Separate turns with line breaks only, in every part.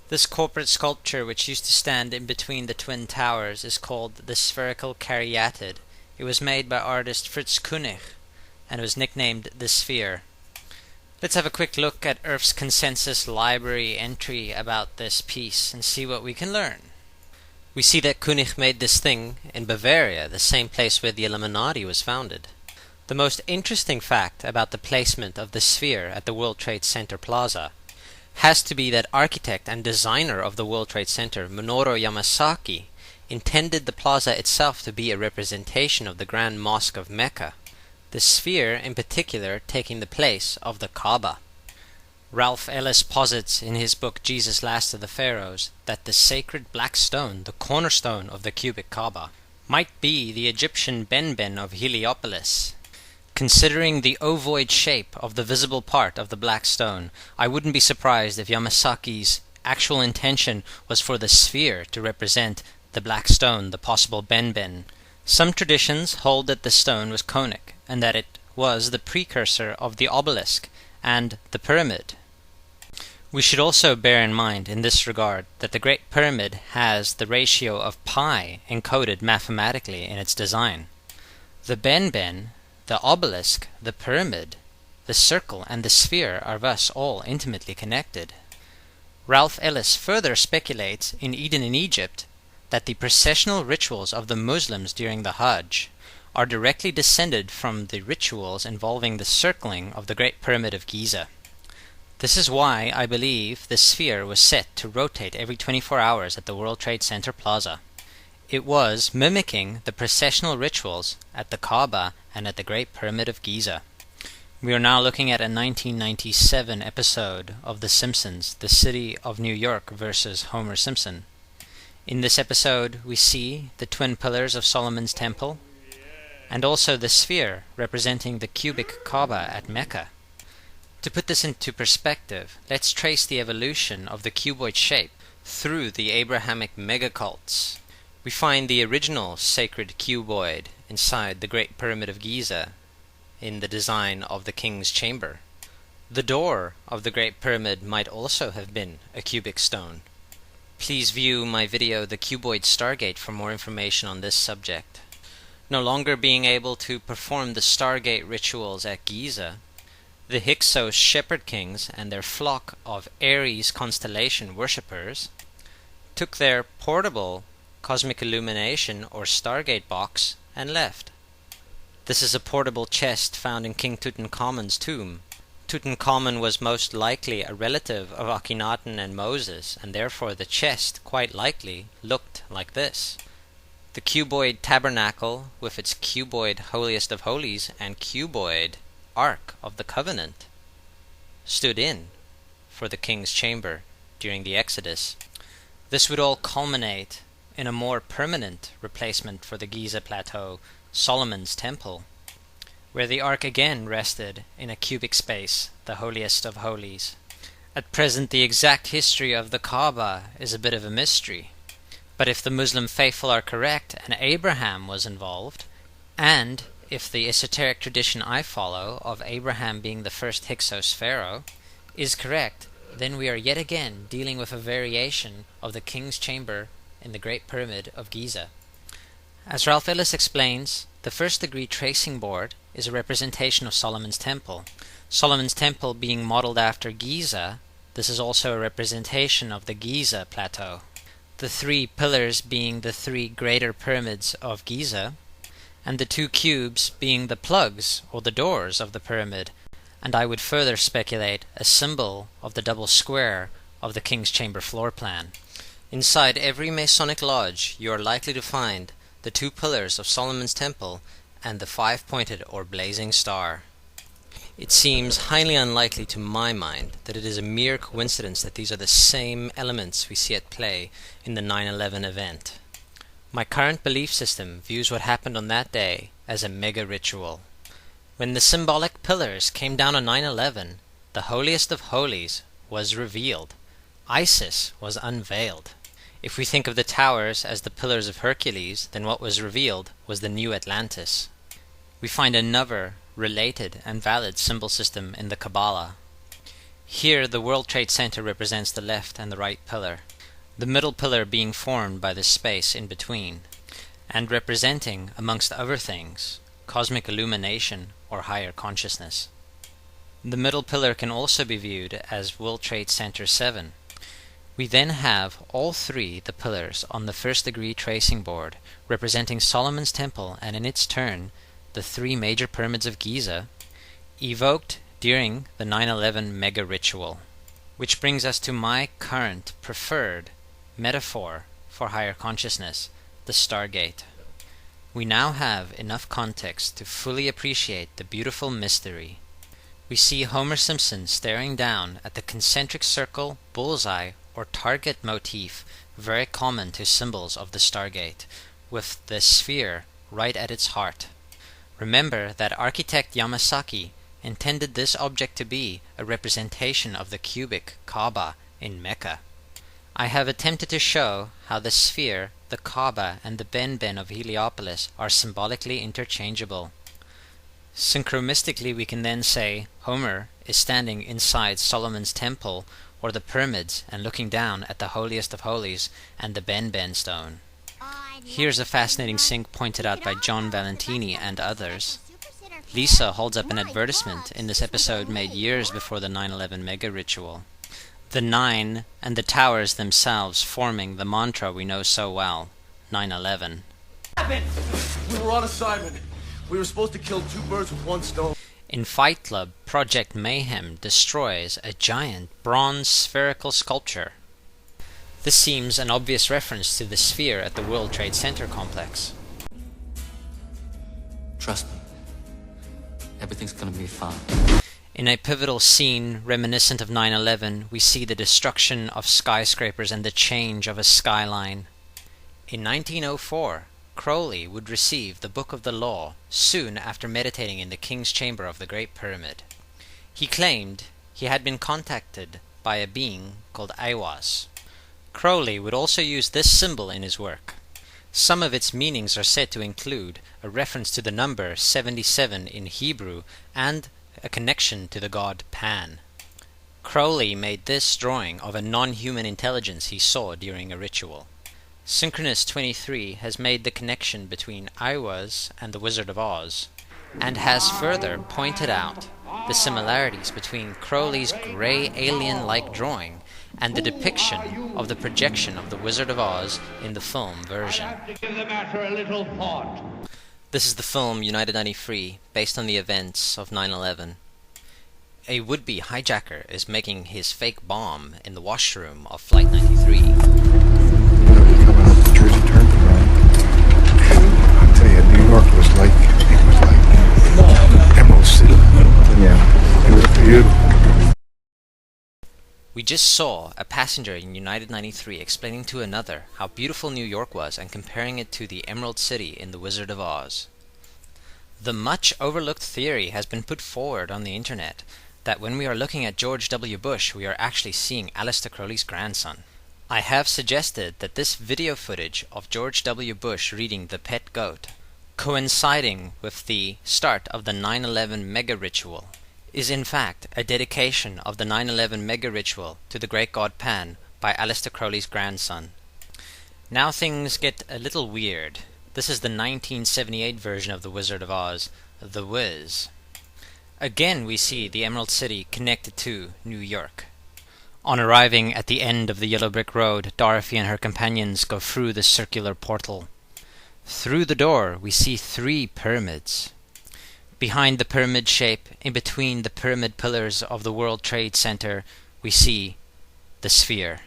This corporate sculpture, which used to stand in between the twin towers, is called the spherical caryatid. It was made by artist Fritz Koenig and was nicknamed the Sphere. Let's have a quick look at Earth's consensus library entry about this piece and see what we can learn. We see that Koenig made this thing in Bavaria, the same place where the Illuminati was founded. The most interesting fact about the placement of the sphere at the World Trade Center Plaza has to be that architect and designer of the World Trade Center, Minoru Yamasaki, intended the plaza itself to be a representation of the Grand Mosque of Mecca, the sphere in particular taking the place of the Kaaba. Ralph Ellis posits in his book Jesus Last of the Pharaohs that the sacred black stone, the cornerstone of the cubic Kaaba, might be the Egyptian Benben of Heliopolis. Considering the ovoid shape of the visible part of the black stone, I wouldn't be surprised if Yamasaki's actual intention was for the sphere to represent the black stone, the possible Benben. Some traditions hold that the stone was conic, and that it was the precursor of the obelisk and the pyramid. We should also bear in mind in this regard that the Great Pyramid has the ratio of pi encoded mathematically in its design. The Benben, the obelisk, the pyramid, the circle, and the sphere are thus all intimately connected. Ralph Ellis further speculates in Eden in Egypt that the processional rituals of the Muslims during the Hajj are directly descended from the rituals involving the circling of the Great Pyramid of Giza. This is why I believe the sphere was set to rotate every 24 hours at the World Trade Center Plaza. It was mimicking the processional rituals at the Kaaba and at the Great Pyramid of Giza. We are now looking at a 1997 episode of The Simpsons, The City of New York versus Homer Simpson. In this episode, we see the twin pillars of Solomon's Temple, and also the sphere representing the cubic Kaaba at Mecca. To put this into perspective, let's trace the evolution of the cuboid shape through the Abrahamic megacults. We find the original sacred cuboid inside the Great Pyramid of Giza in the design of the King's Chamber. The door of the Great Pyramid might also have been a cubic stone. Please view my video The Cuboid Stargate for more information on this subject. No longer being able to perform the Stargate rituals at Giza, the Hyksos shepherd kings and their flock of Aries constellation worshippers took their portable cosmic illumination or Stargate box and left. This is a portable chest found in King Tutankhamun's tomb. Tutankhamun was most likely a relative of Akhenaten and Moses, and therefore the chest quite likely looked like this. The cuboid tabernacle with its cuboid holiest of holies and cuboid Ark of the Covenant stood in for the King's Chamber during the Exodus. This would all culminate in a more permanent replacement for the Giza Plateau, Solomon's Temple, where the Ark again rested in a cubic space, the holiest of holies. At present, the exact history of the Kaaba is a bit of a mystery, but if the Muslim faithful are correct and Abraham was involved, and if the esoteric tradition I follow of Abraham being the first Hyksos pharaoh is correct, then we are yet again dealing with a variation of the King's Chamber in the Great Pyramid of Giza. As Ralph Ellis explains, the first-degree tracing board is a representation of Solomon's Temple. Solomon's Temple being modeled after Giza, this is also a representation of the Giza Plateau. The three pillars being the three greater pyramids of Giza, and the two cubes being the plugs or the doors of the pyramid, and I would further speculate a symbol of the double square of the King's Chamber floor plan. Inside every Masonic lodge you are likely to find the two pillars of Solomon's Temple and the five-pointed or blazing star. It seems highly unlikely to my mind that it is a mere coincidence that these are the same elements we see at play in the 9/11 event. My current belief system views what happened on that day as a mega ritual. When the symbolic pillars came down on 9/11, the holiest of holies was revealed. Isis was unveiled. If we think of the towers as the pillars of Hercules, then what was revealed was the new Atlantis. We find another related and valid symbol system in the Kabbalah. Here the World Trade Center represents the left and the right pillar, the middle pillar being formed by the space in between, and representing, amongst other things, cosmic illumination or higher consciousness. The middle pillar can also be viewed as World Trade Center 7. We then have all three the pillars on the first degree tracing board, representing Solomon's Temple and in its turn the three major pyramids of Giza, evoked during the 9/11 mega ritual. Which brings us to my current preferred metaphor for higher consciousness, the Stargate. We now have enough context to fully appreciate the beautiful mystery. We see Homer Simpson staring down at the concentric circle, bullseye, or target motif very common to symbols of the Stargate, with the sphere right at its heart. Remember that architect Yamasaki intended this object to be a representation of the cubic Kaaba in Mecca. I have attempted to show how the sphere, the Kaaba, and the Ben of Heliopolis are symbolically interchangeable. Synchromistically, we can then say Homer is standing inside Solomon's Temple or the pyramids and looking down at the holiest of holies and the Ben stone. Here's a fascinating sync pointed out by John Valentini and others. Lisa holds up an advertisement in this episode made years before the 9/11 mega ritual. The 9 and the towers themselves forming the mantra we know so well, 9/11.
We were on assignment. We were supposed to kill two birds with one stone.
In Fight Club, Project Mayhem destroys a giant bronze spherical sculpture. This seems an obvious reference to the sphere at the World Trade Center complex.
Trust me. Everything's gonna be fine.
In a pivotal scene reminiscent of 9/11, we see the destruction of skyscrapers and the change of a skyline. In 1904, Crowley would receive the Book of the Law soon after meditating in the King's Chamber of the Great Pyramid. He claimed he had been contacted by a being called Aiwas. Crowley would also use this symbol in his work. Some of its meanings are said to include a reference to the number 77 in Hebrew and a connection to the god Pan. Crowley made this drawing of a non-human intelligence he saw during a ritual. Synchronous 23 has made the connection between Aiwas and the Wizard of Oz, and has further pointed out the similarities between Crowley's grey alien-like drawing and the depiction of the projection of the Wizard of Oz in the film version. This is the film United 93, based on the events of 9/11. A would-be hijacker is making his fake bomb in the washroom of Flight 93.
Coming up the Jersey Turnpike. I'll tell you, New York was like Emerald City. Yeah, it was beautiful.
We just saw a passenger in United 93 explaining to another how beautiful New York was and comparing it to the Emerald City in The Wizard of Oz. The much overlooked theory has been put forward on the internet that when we are looking at George W. Bush, we are actually seeing Aleister Crowley's grandson. I have suggested that this video footage of George W. Bush reading The Pet Goat, coinciding with the start of the 9/11 mega ritual, is in fact a dedication of the 9/11 mega ritual to the great god Pan by Aleister Crowley's grandson. Now things get a little weird. This is the 1978 version of The Wizard of Oz, The Wiz. Again we see the Emerald City connected to New York. On arriving at the end of the yellow brick road, Dorothy and her companions go through the circular portal. Through the door we see 3 pyramids. Behind the pyramid shape, in between the pyramid pillars of the World Trade Center, we see the sphere,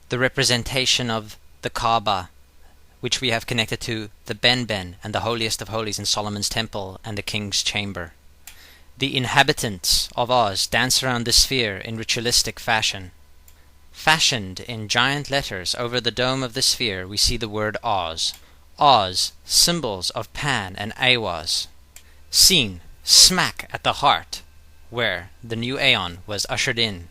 the representation of the Kaaba, which we have connected to the Ben and the holiest of holies in Solomon's Temple and the King's Chamber. The inhabitants of Oz dance around the sphere in ritualistic fashion. Fashioned in giant letters over the dome of the sphere, we see the word Oz. Oz, symbols of Pan and Aiwas. Seen smack at the heart, where the new Aeon was ushered in,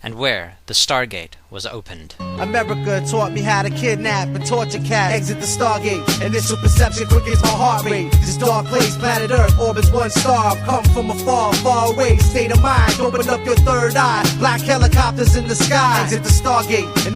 and where the Stargate was opened.
America taught me how to kidnap and torture cats. Exit the Stargate. Initial perception quickens my heart rate. This dark place, planet Earth, orbits one star. Come from afar, far away. State of mind, open up your third eye. Black helicopters in the sky. Exit the Stargate.